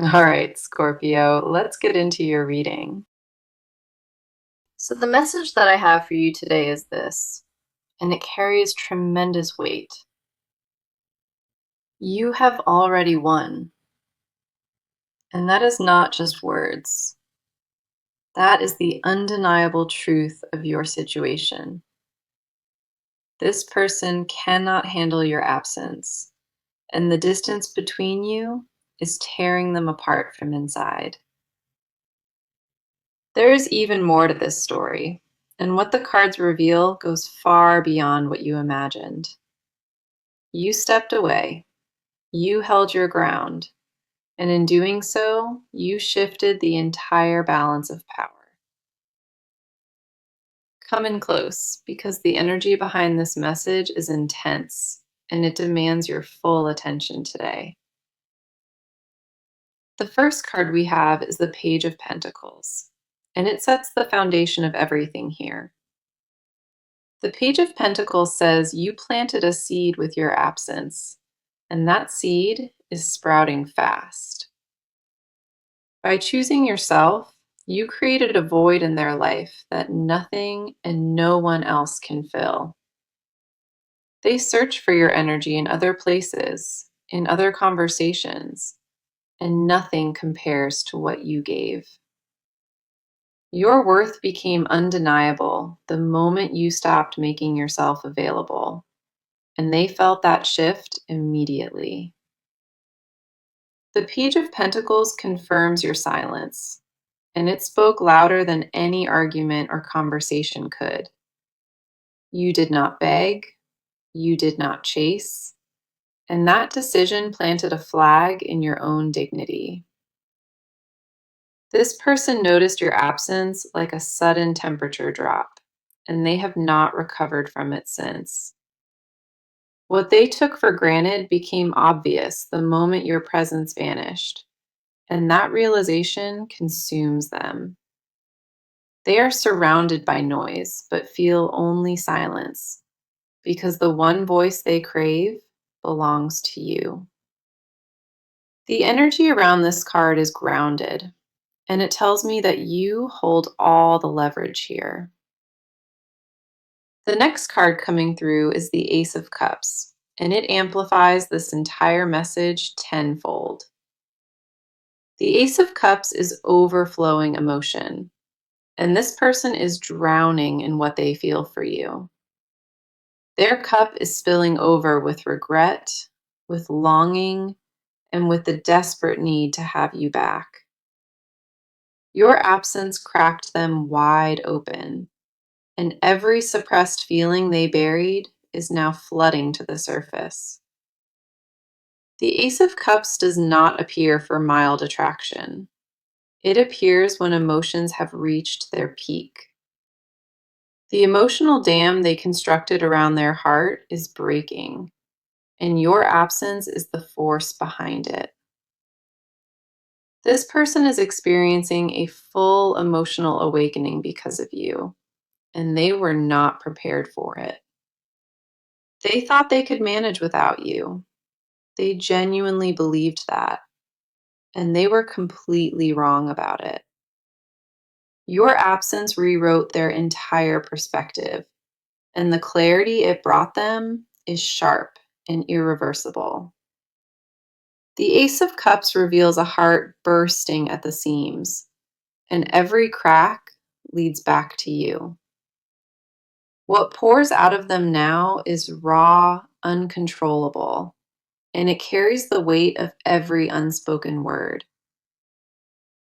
All right, Scorpio, let's get into your reading. So, the message that I have for you today is this, and it carries tremendous weight. You have already won, and that is not just words. That is the undeniable truth of your situation. This person cannot handle your absence, and the distance between you is tearing them apart from inside. There is even more to this story, and what the cards reveal goes far beyond what you imagined. You stepped away, you held your ground, and in doing so, you shifted the entire balance of power. Come in close, because the energy behind this message is intense, and it demands your full attention today. The first card we have is the Page of Pentacles, and it sets the foundation of everything here. The Page of Pentacles says you planted a seed with your absence, and that seed is sprouting fast. By choosing yourself, you created a void in their life that nothing and no one else can fill. They search for your energy in other places, in other conversations, and nothing compares to what you gave. Your worth became undeniable the moment you stopped making yourself available, and they felt that shift immediately. The Page of Pentacles confirms your silence, and it spoke louder than any argument or conversation could. You did not beg, you did not chase, and that decision planted a flag in your own dignity. This person noticed your absence like a sudden temperature drop, and they have not recovered from it since. What they took for granted became obvious the moment your presence vanished, and that realization consumes them. They are surrounded by noise, but feel only silence, because the one voice they crave belongs to you. The energy around this card is grounded, and it tells me that you hold all the leverage here. The next card coming through is the Ace of Cups, and it amplifies this entire message tenfold. The Ace of Cups is overflowing emotion, and this person is drowning in what they feel for you. Their cup is spilling over with regret, with longing, and with the desperate need to have you back. Your absence cracked them wide open, and every suppressed feeling they buried is now flooding to the surface. The Ace of Cups does not appear for mild attraction. It appears when emotions have reached their peak. The emotional dam they constructed around their heart is breaking, and your absence is the force behind it. This person is experiencing a full emotional awakening because of you, and they were not prepared for it. They thought they could manage without you. They genuinely believed that, and they were completely wrong about it. Your absence rewrote their entire perspective, and the clarity it brought them is sharp and irreversible. The Ace of Cups reveals a heart bursting at the seams, and every crack leads back to you. What pours out of them now is raw, uncontrollable, and it carries the weight of every unspoken word.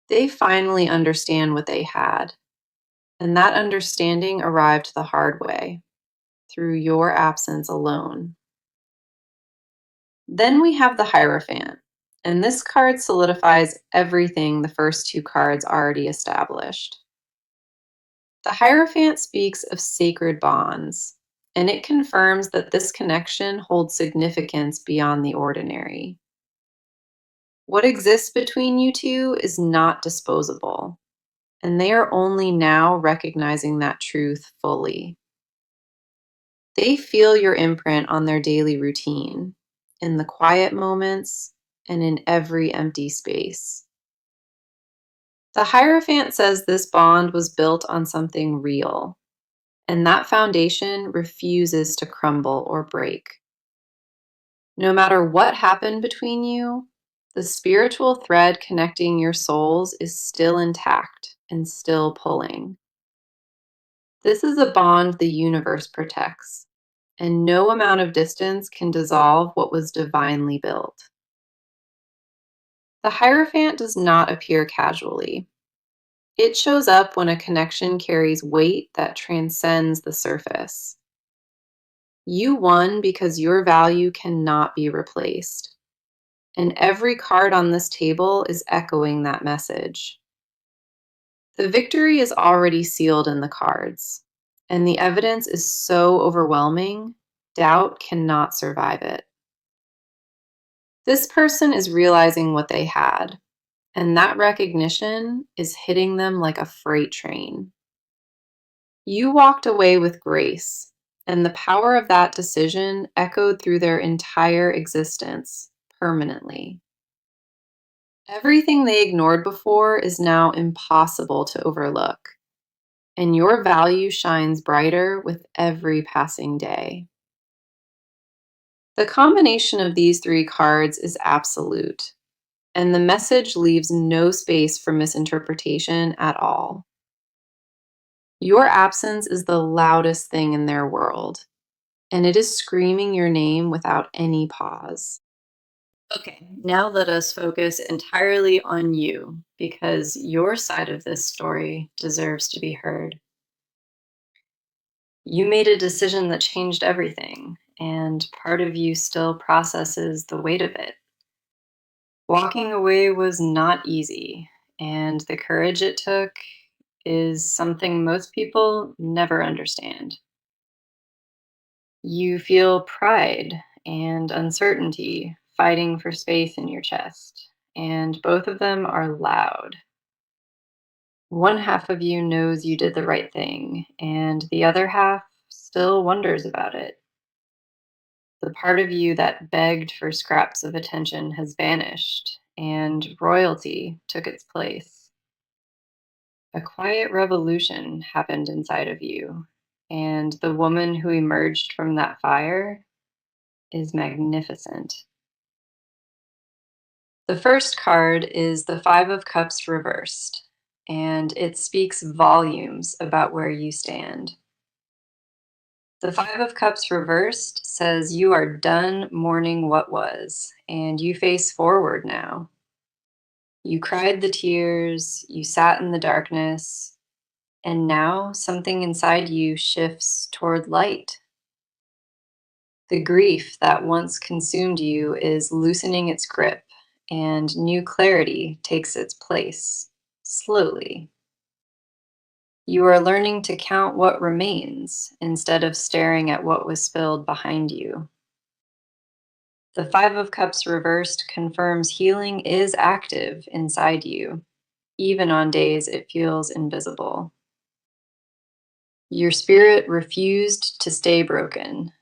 They finally understand what they had, and that understanding arrived the hard way, through your absence alone. Then we have the Hierophant, and this card solidifies everything the first two cards already established. The Hierophant speaks of sacred bonds, and it confirms that this connection holds significance beyond the ordinary. What exists between you two is not disposable, and they are only now recognizing that truth fully. They feel your imprint on their daily routine, in the quiet moments, and in every empty space. The Hierophant says this bond was built on something real, and that foundation refuses to crumble or break. No matter what happened between you, the spiritual thread connecting your souls is still intact and still pulling. This is a bond the universe protects, and no amount of distance can dissolve what was divinely built. The Hierophant does not appear casually. It shows up when a connection carries weight that transcends the surface. You won because your value cannot be replaced. And every card on this table is echoing that message. The victory is already sealed in the cards, and the evidence is so overwhelming, doubt cannot survive it. This person is realizing what they had, and that recognition is hitting them like a freight train. You walked away with grace, and the power of that decision echoed through their entire existence permanently. Everything they ignored before is now impossible to overlook, and your value shines brighter with every passing day. The combination of these three cards is absolute, and the message leaves no space for misinterpretation at all. Your absence is the loudest thing in their world, and it is screaming your name without any pause. Okay, now let us focus entirely on you because your side of this story deserves to be heard. You made a decision that changed everything, and part of you still processes the weight of it. Walking away was not easy, and the courage it took is something most people never understand. You feel pride and uncertainty fighting for space in your chest, and both of them are loud. One half of you knows you did the right thing, and the other half still wonders about it. The part of you that begged for scraps of attention has vanished, and royalty took its place. A quiet revolution happened inside of you, and the woman who emerged from that fire is magnificent. The first card is the Five of Cups reversed, and it speaks volumes about where you stand. The Five of Cups reversed says you are done mourning what was, and you face forward now. You cried the tears, you sat in the darkness, and now something inside you shifts toward light. The grief that once consumed you is loosening its grip, and new clarity takes its place, slowly. You are learning to count what remains instead of staring at what was spilled behind you. The Five of Cups reversed confirms healing is active inside you, even on days it feels invisible. Your spirit refused to stay broken,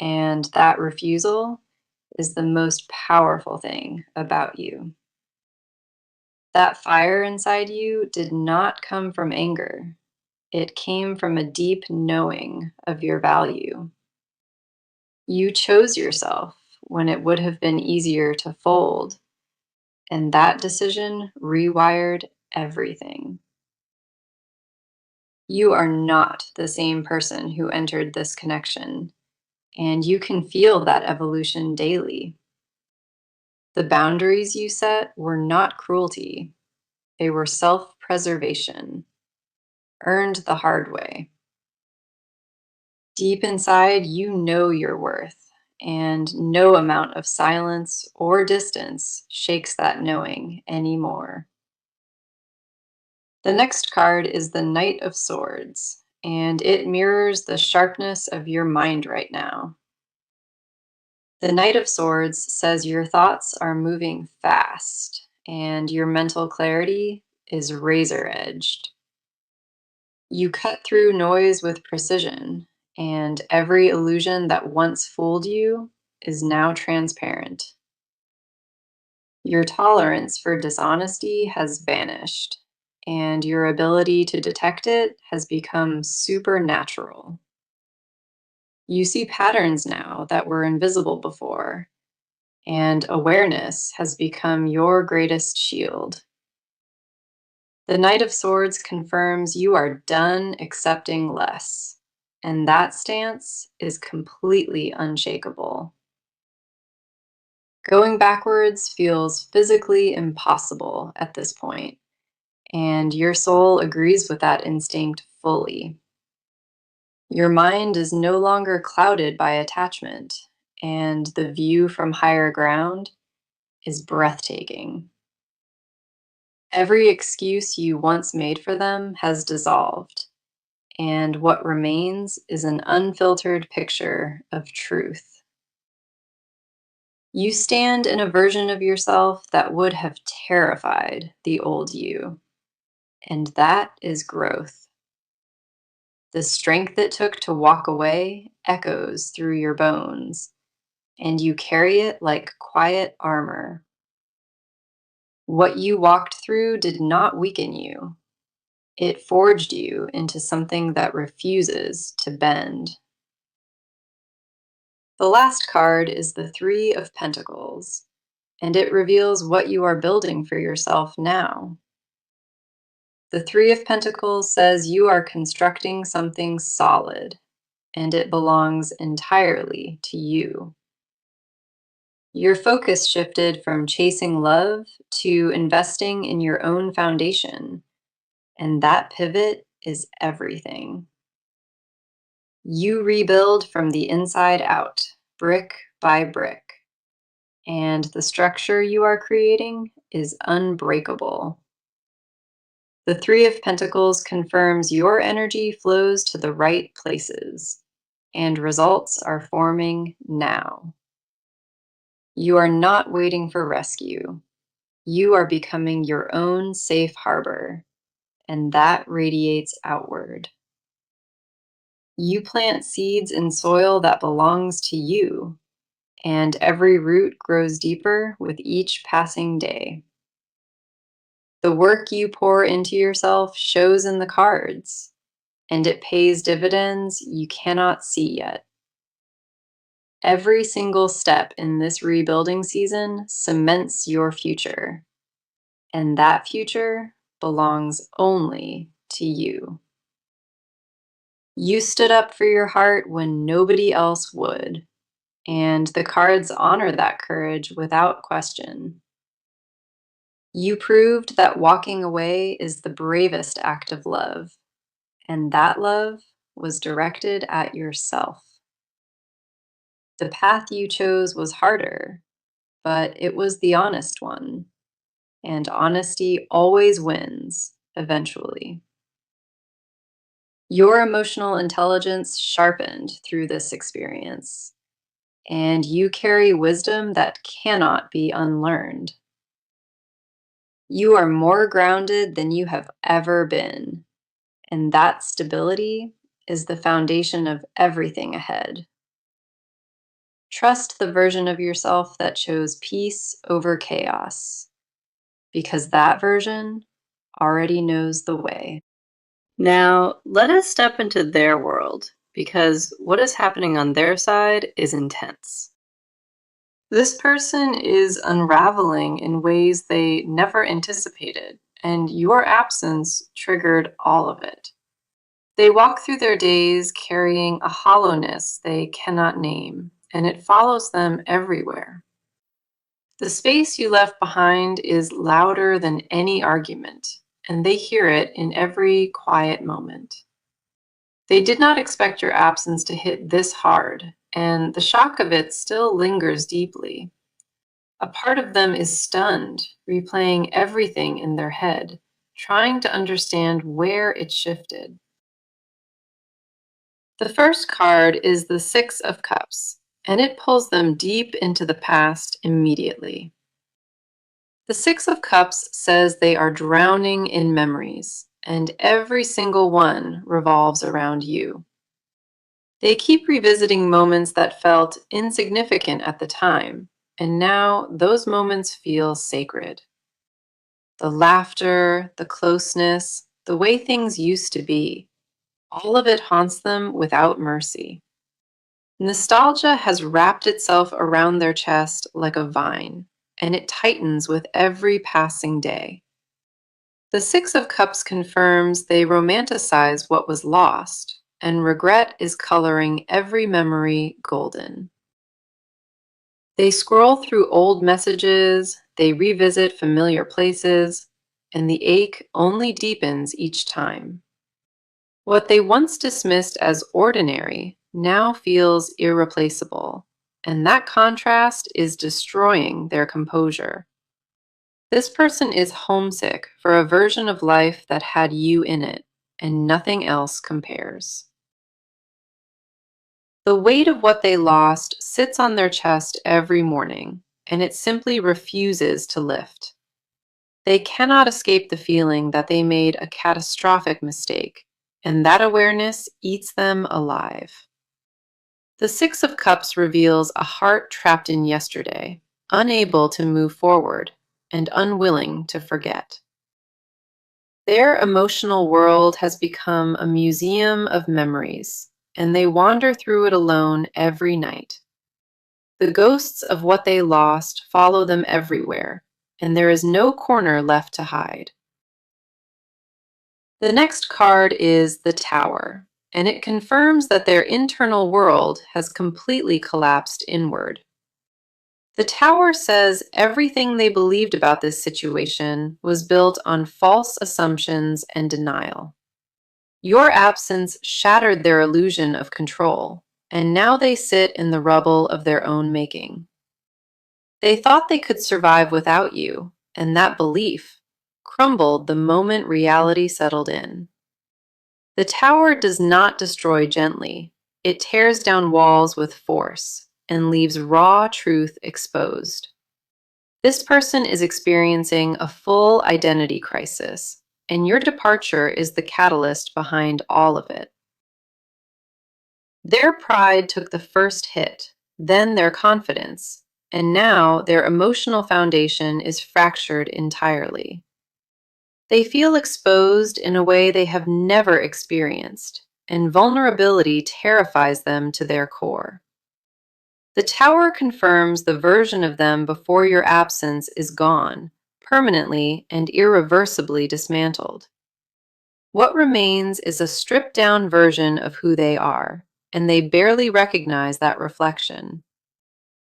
and that refusal is the most powerful thing about you. That fire inside you did not come from anger. It came from a deep knowing of your value. You chose yourself when it would have been easier to fold, and that decision rewired everything. You are not the same person who entered this connection, and you can feel that evolution daily. The boundaries you set were not cruelty, they were self preservation, earned the hard way. Deep inside, you know your worth, and no amount of silence or distance shakes that knowing anymore. The next card is the Knight of Swords, and it mirrors the sharpness of your mind right now. The Knight of Swords says your thoughts are moving fast, and your mental clarity is razor edged. You cut through noise with precision, and every illusion that once fooled you is now transparent. Your tolerance for dishonesty has vanished, and your ability to detect it has become supernatural. You see patterns now that were invisible before, and awareness has become your greatest shield. The Knight of Swords confirms you are done accepting less, and that stance is completely unshakable. Going backwards feels physically impossible at this point, and your soul agrees with that instinct fully. Your mind is no longer clouded by attachment, and the view from higher ground is breathtaking. Every excuse you once made for them has dissolved, and what remains is an unfiltered picture of truth. You stand in a version of yourself that would have terrified the old you, and that is growth. The strength it took to walk away echoes through your bones, and you carry it like quiet armor. What you walked through did not weaken you, it forged you into something that refuses to bend. The last card is the Three of Pentacles, and it reveals what you are building for yourself now. The Three of Pentacles says you are constructing something solid, and it belongs entirely to you. Your focus shifted from chasing love to investing in your own foundation, and that pivot is everything. You rebuild from the inside out, brick by brick, and the structure you are creating is unbreakable. The Three of Pentacles confirms your energy flows to the right places, and results are forming now. You are not waiting for rescue. You are becoming your own safe harbor, and that radiates outward. You plant seeds in soil that belongs to you, and every root grows deeper with each passing day. The work you pour into yourself shows in the cards, and it pays dividends you cannot see yet. Every single step in this rebuilding season cements your future, and that future belongs only to you. You stood up for your heart when nobody else would, and the cards honor that courage without question. You proved that walking away is the bravest act of love, and that love was directed at yourself. The path you chose was harder, but it was the honest one, and honesty always wins eventually. Your emotional intelligence sharpened through this experience, and you carry wisdom that cannot be unlearned. You are more grounded than you have ever been, and that stability is the foundation of everything ahead. Trust the version of yourself that chose peace over chaos, because that version already knows the way. Now, let us step into their world, because what is happening on their side is intense. This person is unraveling in ways they never anticipated, and your absence triggered all of it. They walk through their days carrying a hollowness they cannot name, and it follows them everywhere. The space you left behind is louder than any argument, and they hear it in every quiet moment. They did not expect your absence to hit this hard, and the shock of it still lingers deeply. A part of them is stunned, replaying everything in their head, trying to understand where it shifted. The first card is the Six of Cups, and it pulls them deep into the past immediately. The Six of Cups says they are drowning in memories, and every single one revolves around you. They keep revisiting moments that felt insignificant at the time, and now those moments feel sacred. The laughter, the closeness, the way things used to be, all of it haunts them without mercy. Nostalgia has wrapped itself around their chest like a vine, and it tightens with every passing day. The Six of Cups confirms they romanticize what was lost, and regret is coloring every memory golden. They scroll through old messages, they revisit familiar places, and the ache only deepens each time. What they once dismissed as ordinary now feels irreplaceable, and that contrast is destroying their composure. This person is homesick for a version of life that had you in it, and nothing else compares. The weight of what they lost sits on their chest every morning, and it simply refuses to lift. They cannot escape the feeling that they made a catastrophic mistake, and that awareness eats them alive. The Six of Cups reveals a heart trapped in yesterday, unable to move forward, and unwilling to forget. Their emotional world has become a museum of memories, and they wander through it alone every night. The ghosts of what they lost follow them everywhere, and there is no corner left to hide. The next card is the Tower, and it confirms that their internal world has completely collapsed inward. The Tower says everything they believed about this situation was built on false assumptions and denial. Your absence shattered their illusion of control, and now they sit in the rubble of their own making. They thought they could survive without you, and that belief crumbled the moment reality settled in. The tower does not destroy gently. It tears down walls with force and leaves raw truth exposed. This person is experiencing a full identity crisis, and your departure is the catalyst behind all of it. Their pride took the first hit, then their confidence, and now their emotional foundation is fractured entirely. They feel exposed in a way they have never experienced, and vulnerability terrifies them to their core. The tower confirms the version of them before your absence is gone, permanently and irreversibly dismantled. What remains is a stripped down version of who they are, and they barely recognize that reflection.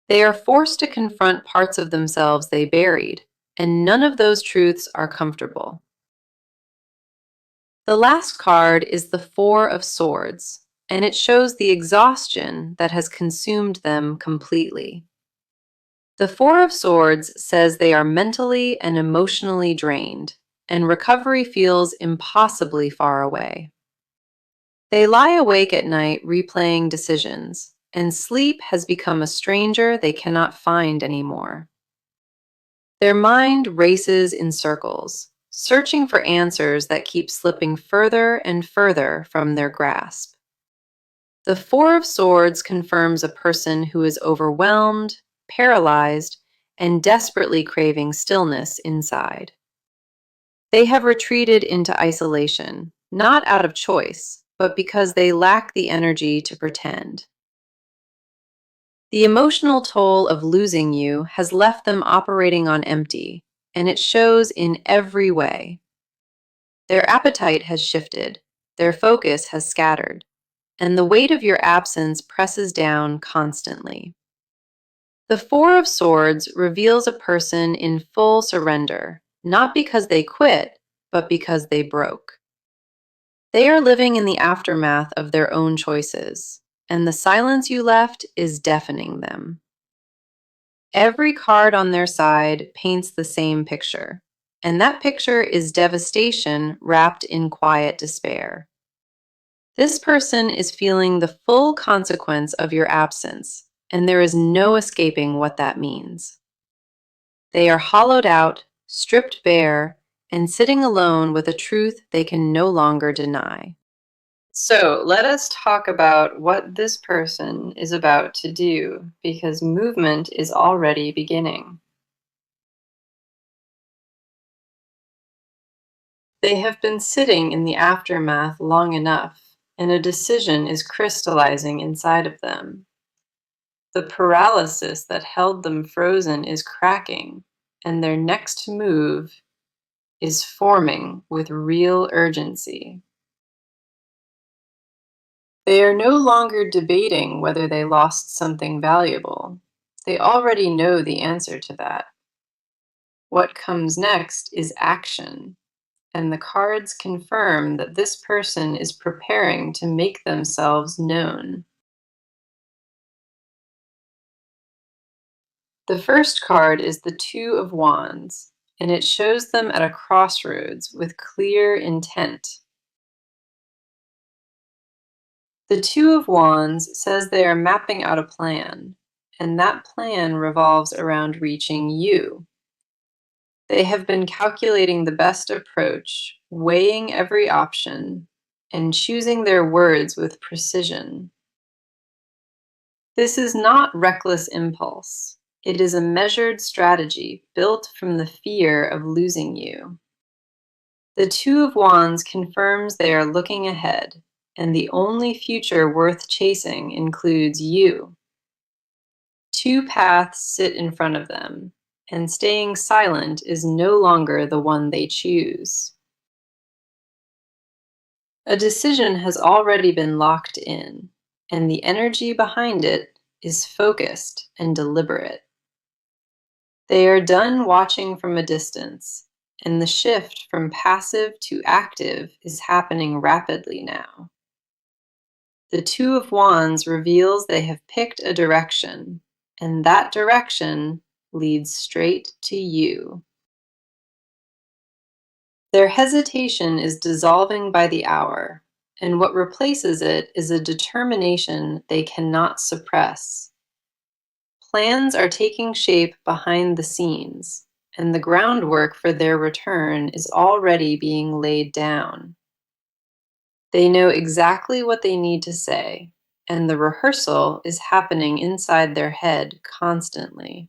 They are forced to confront parts of themselves they buried, and none of those truths are comfortable. The last card is the Four of Swords, and it shows the exhaustion that has consumed them completely. The Four of Swords says they are mentally and emotionally drained, and recovery feels impossibly far away. They lie awake at night replaying decisions, and sleep has become a stranger they cannot find anymore. Their mind races in circles, searching for answers that keep slipping further and further from their grasp. The Four of Swords confirms a person who is overwhelmed, paralyzed, and desperately craving stillness inside. They have retreated into isolation, not out of choice, but because they lack the energy to pretend. The emotional toll of losing you has left them operating on empty, and it shows in every way. Their appetite has shifted, their focus has scattered, and the weight of your absence presses down constantly. The Four of Swords reveals a person in full surrender, not because they quit, but because they broke. They are living in the aftermath of their own choices, and the silence you left is deafening them. Every card on their side paints the same picture, and that picture is devastation wrapped in quiet despair. This person is feeling the full consequence of your absence, and there is no escaping what that means. They are hollowed out, stripped bare, and sitting alone with a truth they can no longer deny. So let us talk about what this person is about to do because movement is already beginning. They have been sitting in the aftermath long enough, and a decision is crystallizing inside of them. The paralysis that held them frozen is cracking, and their next move is forming with real urgency. They are no longer debating whether they lost something valuable. They already know the answer to that. What comes next is action, and the cards confirm that this person is preparing to make themselves known. The first card is the Two of Wands, and it shows them at a crossroads with clear intent. The Two of Wands says they are mapping out a plan, and that plan revolves around reaching you. They have been calculating the best approach, weighing every option, and choosing their words with precision. This is not reckless impulse. It is a measured strategy built from the fear of losing you. The Two of Wands confirms they are looking ahead, and the only future worth chasing includes you. Two paths sit in front of them, and staying silent is no longer the one they choose. A decision has already been locked in, and the energy behind it is focused and deliberate. They are done watching from a distance, and the shift from passive to active is happening rapidly now. The Two of Wands reveals they have picked a direction, and that direction leads straight to you. Their hesitation is dissolving by the hour, and what replaces it is a determination they cannot suppress. Plans are taking shape behind the scenes, and the groundwork for their return is already being laid down. They know exactly what they need to say, and the rehearsal is happening inside their head constantly.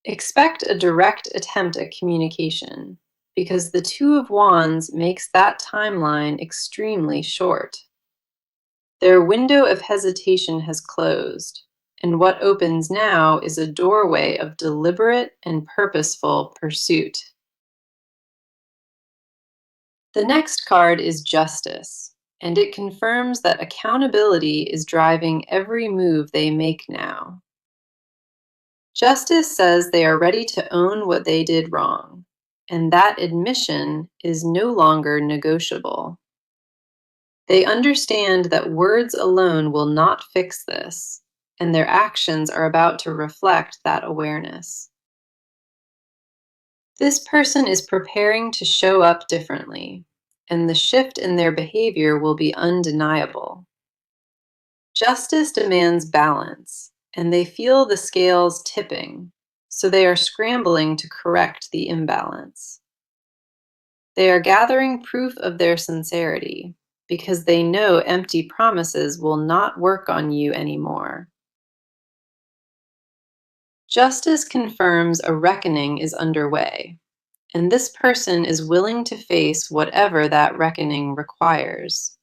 Expect a direct attempt at communication, because the Two of Wands makes that timeline extremely short. Their window of hesitation has closed, and what opens now is a doorway of deliberate and purposeful pursuit. The next card is Justice, and it confirms that accountability is driving every move they make now. Justice says they are ready to own what they did wrong, and that admission is no longer negotiable. They understand that words alone will not fix this, and their actions are about to reflect that awareness. This person is preparing to show up differently, and the shift in their behavior will be undeniable. Justice demands balance, and they feel the scales tipping, so they are scrambling to correct the imbalance. They are gathering proof of their sincerity because they know empty promises will not work on you anymore. Justice confirms a reckoning is underway, and this person is willing to face whatever that reckoning requires.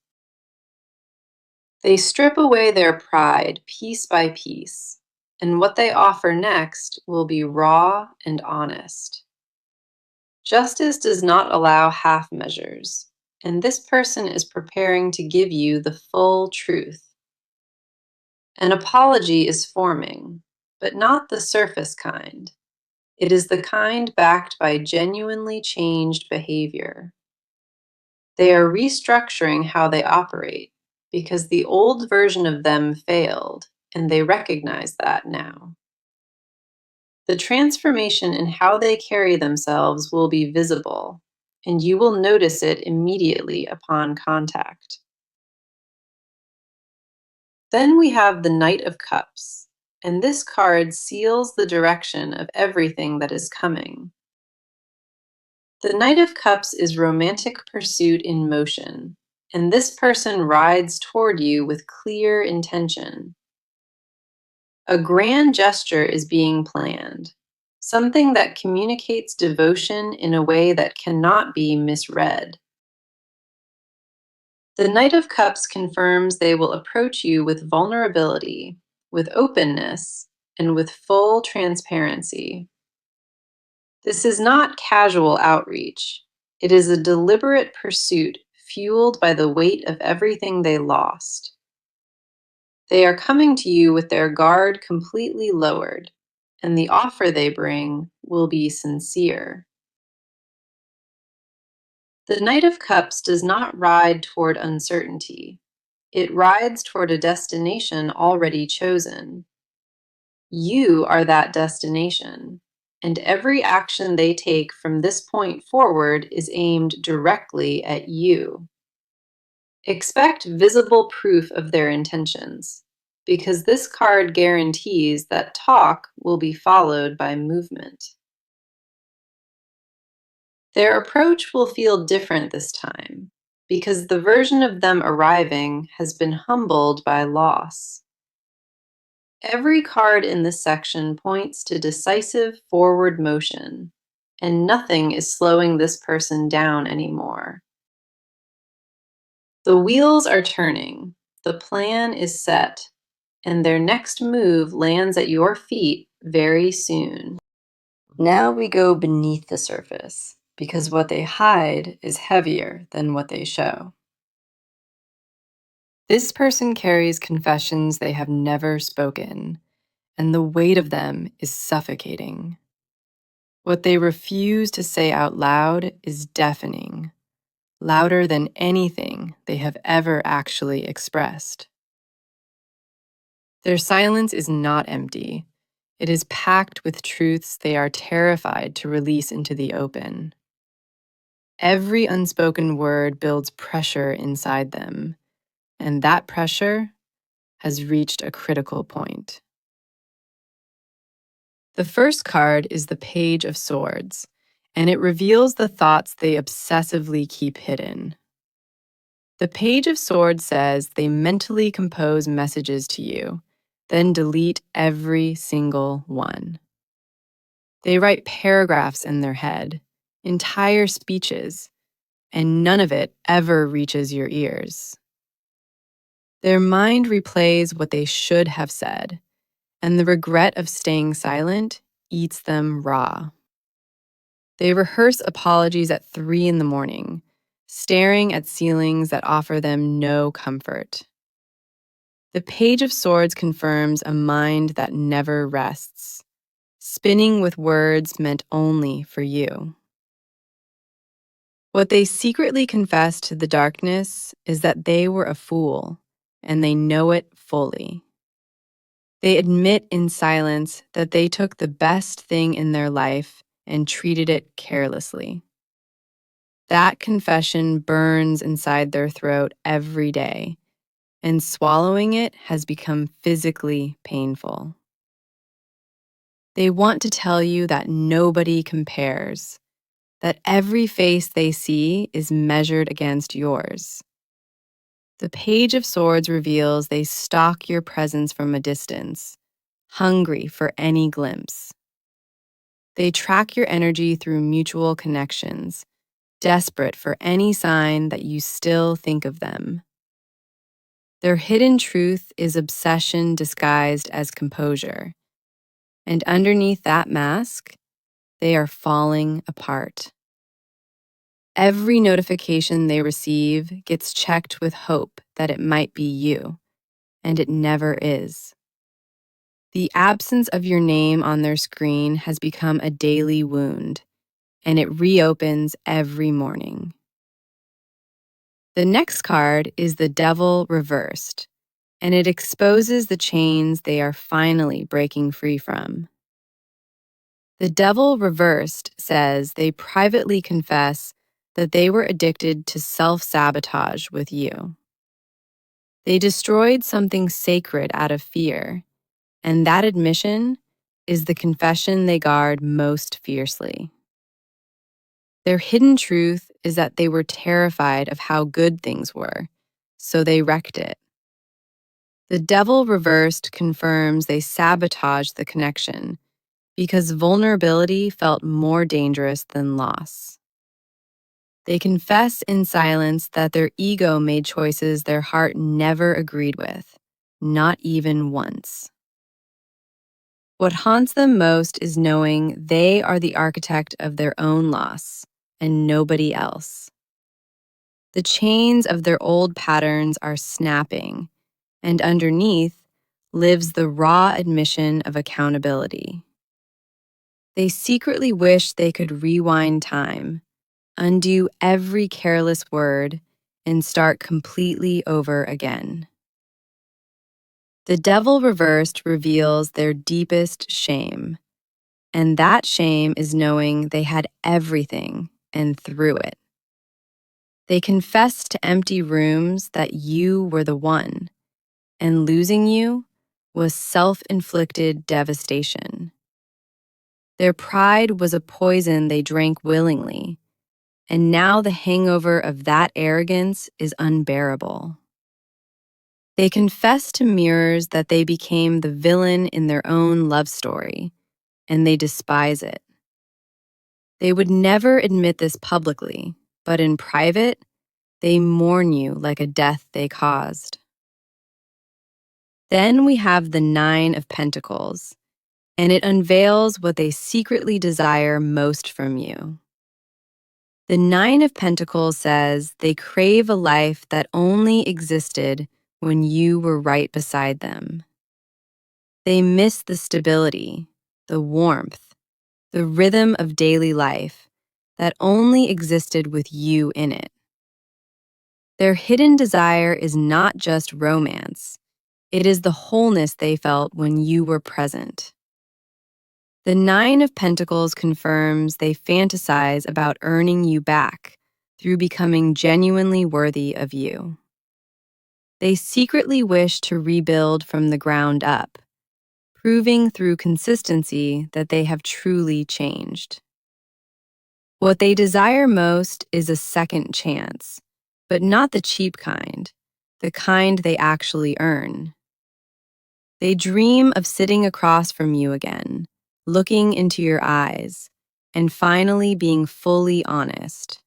They strip away their pride piece by piece, and what they offer next will be raw and honest. Justice does not allow half measures, and this person is preparing to give you the full truth. An apology is forming, but not the surface kind. It is the kind backed by genuinely changed behavior. They are restructuring how they operate because the old version of them failed, and they recognize that now. The transformation in how they carry themselves will be visible, and you will notice it immediately upon contact. Then we have the Knight of Cups, and this card seals the direction of everything that is coming. The Knight of Cups is romantic pursuit in motion, and this person rides toward you with clear intention. A grand gesture is being planned, something that communicates devotion in a way that cannot be misread. The Knight of Cups confirms they will approach you with vulnerability, with openness, and with full transparency. This is not casual outreach. It is a deliberate pursuit fueled by the weight of everything they lost. They are coming to you with their guard completely lowered, and the offer they bring will be sincere. The Knight of Cups does not ride toward uncertainty. It rides toward a destination already chosen. You are that destination, and every action they take from this point forward is aimed directly at you. Expect visible proof of their intentions, because this card guarantees that talk will be followed by movement. Their approach will feel different this time, because the version of them arriving has been humbled by loss. Every card in this section points to decisive forward motion, and nothing is slowing this person down anymore. The wheels are turning, the plan is set, and their next move lands at your feet very soon. Now we go beneath the surface, because what they hide is heavier than what they show. This person carries confessions they have never spoken, and the weight of them is suffocating. What they refuse to say out loud is deafening, louder than anything they have ever actually expressed. Their silence is not empty. It is packed with truths they are terrified to release into the open. Every unspoken word builds pressure inside them, and that pressure has reached a critical point. The first card is the Page of Swords, and it reveals the thoughts they obsessively keep hidden. The Page of Swords says they mentally compose messages to you, then delete every single one. They write paragraphs in their head, entire speeches, and none of it ever reaches your ears. Their mind replays what they should have said, and the regret of staying silent eats them raw. They rehearse apologies at 3 in the morning, staring at ceilings that offer them no comfort. The Page of Swords confirms a mind that never rests, spinning with words meant only for you. What they secretly confess to the darkness is that they were a fool, and they know it fully. They admit in silence that they took the best thing in their life and treated it carelessly. That confession burns inside their throat every day, and swallowing it has become physically painful. They want to tell you that nobody compares, that every face they see is measured against yours. The Page of Swords reveals they stalk your presence from a distance, hungry for any glimpse. They track your energy through mutual connections, desperate for any sign that you still think of them. Their hidden truth is obsession disguised as composure, and underneath that mask, they are falling apart. Every notification they receive gets checked with hope that it might be you, and it never is. The absence of your name on their screen has become a daily wound, and it reopens every morning. The next card is the Devil reversed, and it exposes the chains they are finally breaking free from. The Devil reversed says they privately confess that they were addicted to self-sabotage with you. They destroyed something sacred out of fear, and that admission is the confession they guard most fiercely. Their hidden truth is that they were terrified of how good things were, so they wrecked it. The devil reversed confirms they sabotaged the connection because vulnerability felt more dangerous than loss. They confess in silence that their ego made choices their heart never agreed with, not even once. What haunts them most is knowing they are the architect of their own loss and nobody else. The chains of their old patterns are snapping, and underneath lives the raw admission of accountability. They secretly wish they could rewind time, undo every careless word, and start completely over again. The devil reversed reveals their deepest shame, and that shame is knowing they had everything and threw it. They confessed to empty rooms that you were the one, and losing you was self-inflicted devastation. Their pride was a poison they drank willingly, and now the hangover of that arrogance is unbearable. They confess to mirrors that they became the villain in their own love story, and they despise it. They would never admit this publicly, but in private, they mourn you like a death they caused. Then we have the Nine of Pentacles, and it unveils what they secretly desire most from you. The Nine of Pentacles says they crave a life that only existed when you were right beside them. They miss the stability, the warmth, the rhythm of daily life that only existed with you in it. Their hidden desire is not just romance, it is the wholeness they felt when you were present. The Nine of Pentacles confirms they fantasize about earning you back through becoming genuinely worthy of you. They secretly wish to rebuild from the ground up, proving through consistency that they have truly changed. What they desire most is a second chance, but not the cheap kind, the kind they actually earn. They dream of sitting across from you again, looking into your eyes, and finally being fully honest.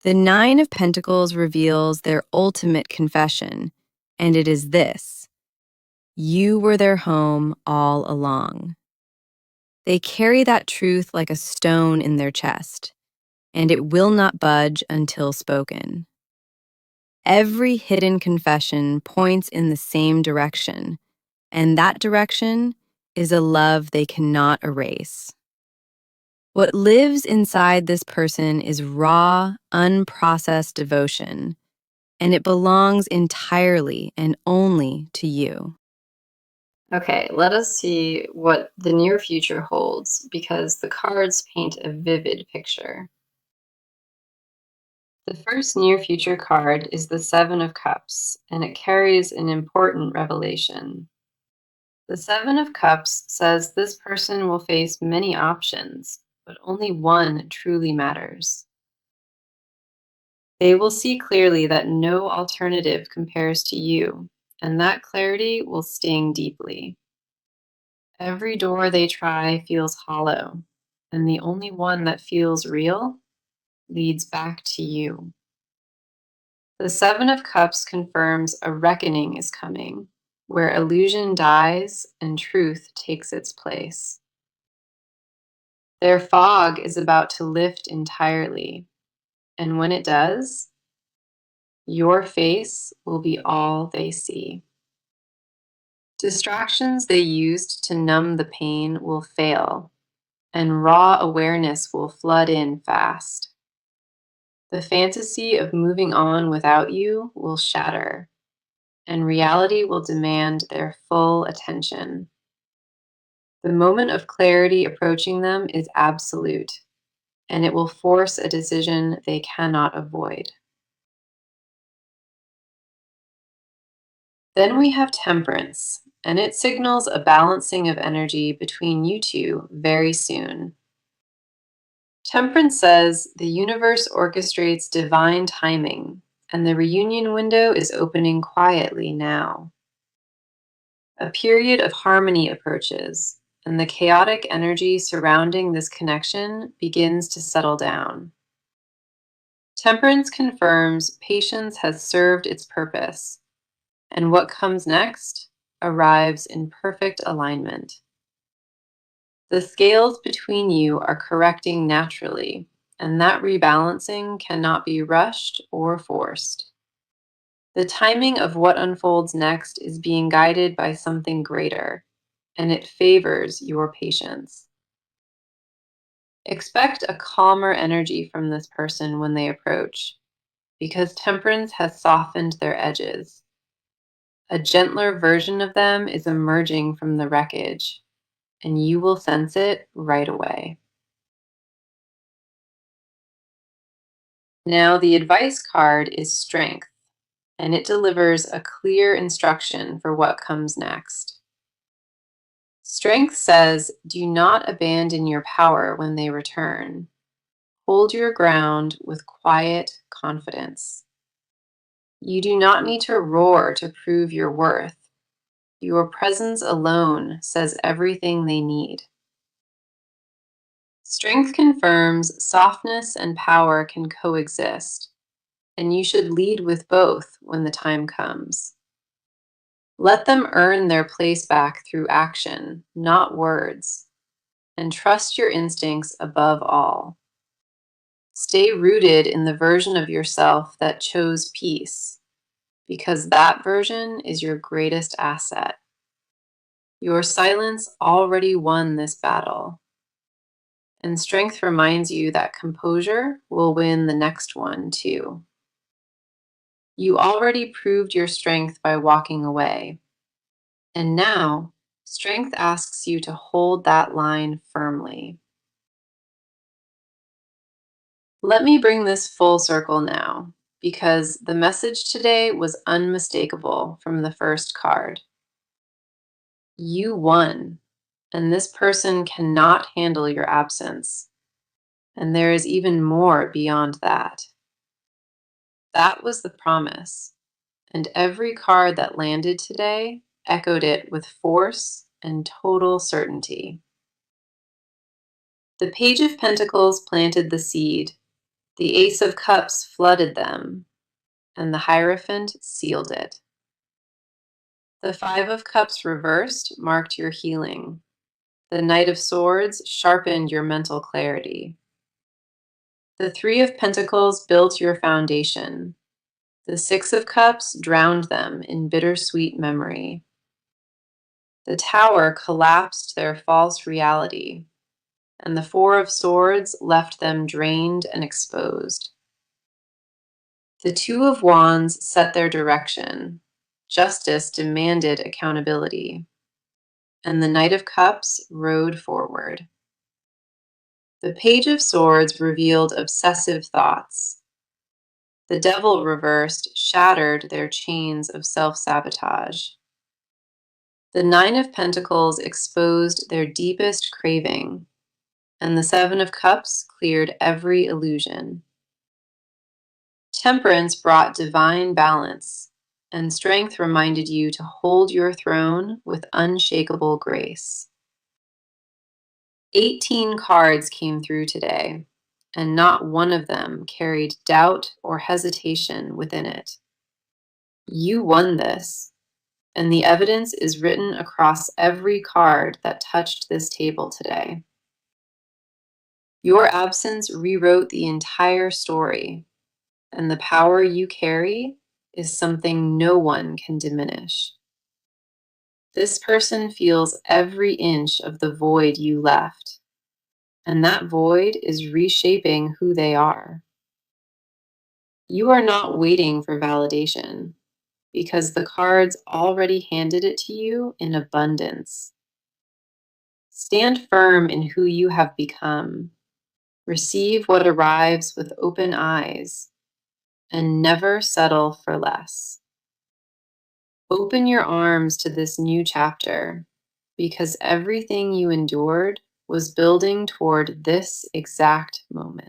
The Nine of Pentacles reveals their ultimate confession, and it is this: you were their home all along. They carry that truth like a stone in their chest, and it will not budge until spoken. Every hidden confession points in the same direction, and that direction is a love they cannot erase. What lives inside this person is raw, unprocessed devotion, and it belongs entirely and only to you. Okay, let us see what the near future holds because the cards paint a vivid picture. The first near future card is the Seven of Cups, and it carries an important revelation. The Seven of Cups says this person will face many options, but only one truly matters. They will see clearly that no alternative compares to you, and that clarity will sting deeply. Every door they try feels hollow, and the only one that feels real leads back to you. The Seven of Cups confirms a reckoning is coming, where illusion dies and truth takes its place. Their fog is about to lift entirely, and when it does, your face will be all they see. Distractions they used to numb the pain will fail, and raw awareness will flood in fast. The fantasy of moving on without you will shatter, and reality will demand their full attention. The moment of clarity approaching them is absolute, and it will force a decision they cannot avoid. Then we have Temperance, and it signals a balancing of energy between you two very soon. Temperance says the universe orchestrates divine timing, and the reunion window is opening quietly now. A period of harmony approaches, and the chaotic energy surrounding this connection begins to settle down. Temperance confirms patience has served its purpose, and what comes next arrives in perfect alignment. The scales between you are correcting naturally, and that rebalancing cannot be rushed or forced. The timing of what unfolds next is being guided by something greater, and it favors your patience. Expect a calmer energy from this person when they approach, because temperance has softened their edges. A gentler version of them is emerging from the wreckage, and you will sense it right away. Now, the advice card is strength, and it delivers a clear instruction for what comes next. Strength says, do not abandon your power when they return. Hold your ground with quiet confidence. You do not need to roar to prove your worth. Your presence alone says everything they need. Strength confirms softness and power can coexist, and you should lead with both when the time comes. Let them earn their place back through action, not words, and trust your instincts above all. Stay rooted in the version of yourself that chose peace, because that version is your greatest asset. Your silence already won this battle, and strength reminds you that composure will win the next one too. You already proved your strength by walking away, and now strength asks you to hold that line firmly. Let me bring this full circle now, because the message today was unmistakable from the first card. You won, and this person cannot handle your absence. And there is even more beyond that. That was the promise, and every card that landed today echoed it with force and total certainty. The Page of Pentacles planted the seed, the Ace of Cups flooded them, and the Hierophant sealed it. The Five of Cups reversed marked your healing. The Knight of Swords sharpened your mental clarity. The Three of Pentacles built your foundation. The Six of Cups drowned them in bittersweet memory. The Tower collapsed their false reality, and the Four of Swords left them drained and exposed. The Two of Wands set their direction. Justice demanded accountability, and the Knight of Cups rode forward. The Page of Swords revealed obsessive thoughts. The Devil reversed shattered their chains of self-sabotage. The Nine of Pentacles exposed their deepest craving, and the Seven of Cups cleared every illusion. Temperance brought divine balance, and strength reminded you to hold your throne with unshakable grace. 18 cards came through today, and not one of them carried doubt or hesitation within it. You won this, and the evidence is written across every card that touched this table today. Your absence rewrote the entire story, and the power you carry is something no one can diminish. This person feels every inch of the void you left, and that void is reshaping who they are. You are not waiting for validation, because the cards already handed it to you in abundance. Stand firm in who you have become. Receive what arrives with open eyes, and never settle for less. Open your arms to this new chapter, because everything you endured was building toward this exact moment.